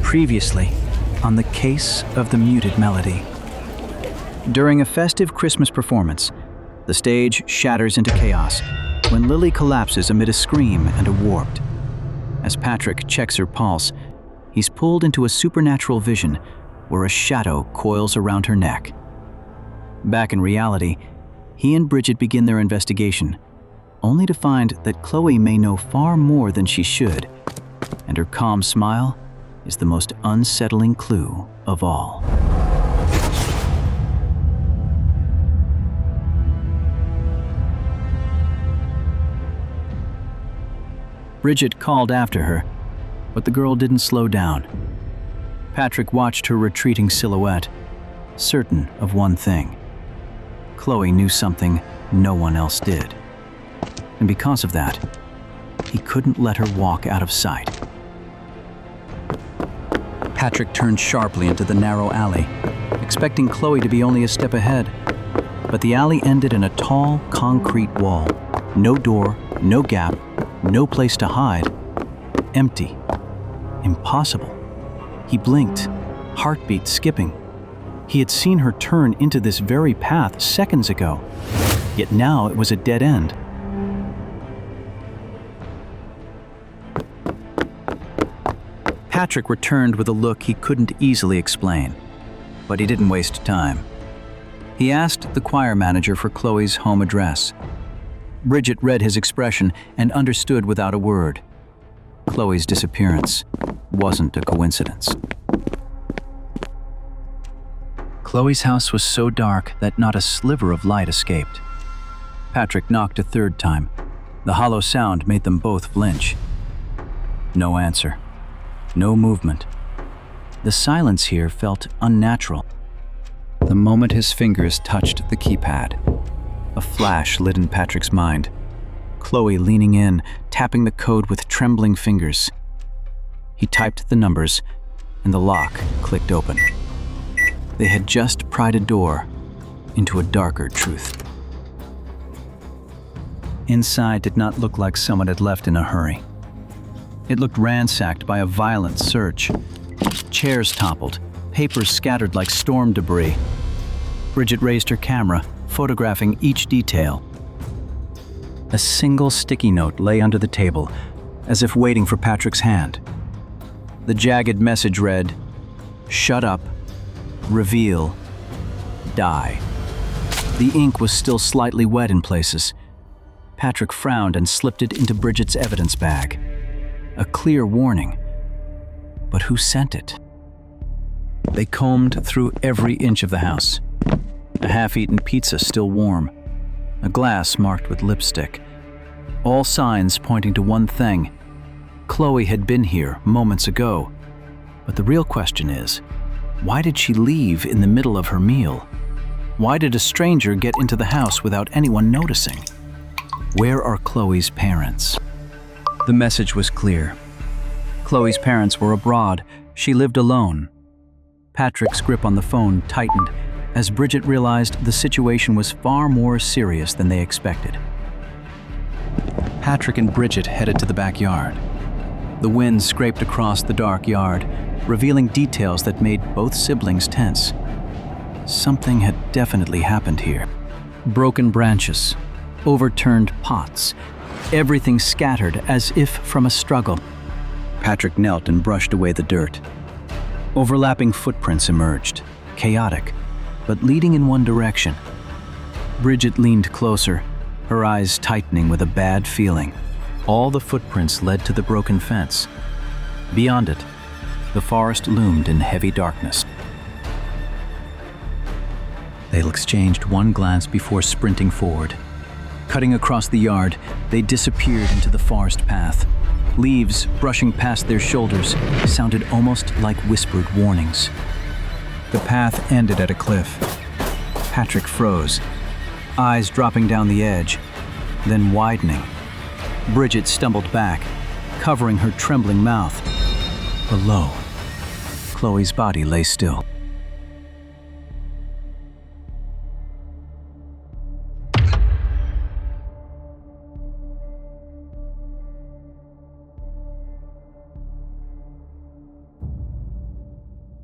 Previously, on the case of the muted melody. During a festive Christmas performance, the stage shatters into chaos when Lily collapses amid a scream and a warped. As Patrick checks her pulse, he's pulled into a supernatural vision where a shadow coils around her neck. Back in reality, he and Bridget begin their investigation, only to find that Chloe may know far more than she should, and her calm smile is the most unsettling clue of all. Bridget called after her, but the girl didn't slow down. Patrick watched her retreating silhouette, certain of one thing. Chloe knew something no one else did. And because of that, he couldn't let her walk out of sight. Patrick turned sharply into the narrow alley, expecting Chloe to be only a step ahead. But the alley ended in a tall, concrete wall. No door, no gap, no place to hide. Empty. Impossible. He blinked, heartbeat skipping. He had seen her turn into this very path seconds ago, yet now it was a dead end. Patrick returned with a look he couldn't easily explain, but he didn't waste time. He asked the choir manager for Chloe's home address. Bridget read his expression and understood without a word. Chloe's disappearance wasn't a coincidence. Chloe's house was so dark that not a sliver of light escaped. Patrick knocked a third time. The hollow sound made them both flinch. No answer. No movement. The silence here felt unnatural. The moment his fingers touched the keypad, a flash lit in Patrick's mind. Chloe leaning in, tapping the code with trembling fingers. He typed the numbers, and the lock clicked open. They had just pried a door into a darker truth. Inside did not look like someone had left in a hurry. It looked ransacked by a violent search. Chairs toppled, papers scattered like storm debris. Bridget raised her camera, photographing each detail. A single sticky note lay under the table, as if waiting for Patrick's hand. The jagged message read, "Shut up, reveal, die." The ink was still slightly wet in places. Patrick frowned and slipped it into Bridget's evidence bag. A clear warning. But who sent it? They combed through every inch of the house. A half-eaten pizza still warm. A glass marked with lipstick. All signs pointing to one thing. Chloe had been here moments ago. But the real question is, why did she leave in the middle of her meal? Why did a stranger get into the house without anyone noticing? Where are Chloe's parents? The message was clear. Chloe's parents were abroad. She lived alone. Patrick's grip on the phone tightened as Bridget realized the situation was far more serious than they expected. Patrick and Bridget headed to the backyard. The wind scraped across the dark yard, revealing details that made both siblings tense. Something had definitely happened here. Broken branches, overturned pots, everything scattered as if from a struggle. Patrick knelt and brushed away the dirt. Overlapping footprints emerged, chaotic, but leading in one direction. Bridget leaned closer, her eyes tightening with a bad feeling. All the footprints led to the broken fence. Beyond it, the forest loomed in heavy darkness. They exchanged one glance before sprinting forward. Cutting across the yard, they disappeared into the forest path. Leaves brushing past their shoulders sounded almost like whispered warnings. The path ended at a cliff. Patrick froze, eyes dropping down the edge, then widening. Bridget stumbled back, covering her trembling mouth. Below, Chloe's body lay still.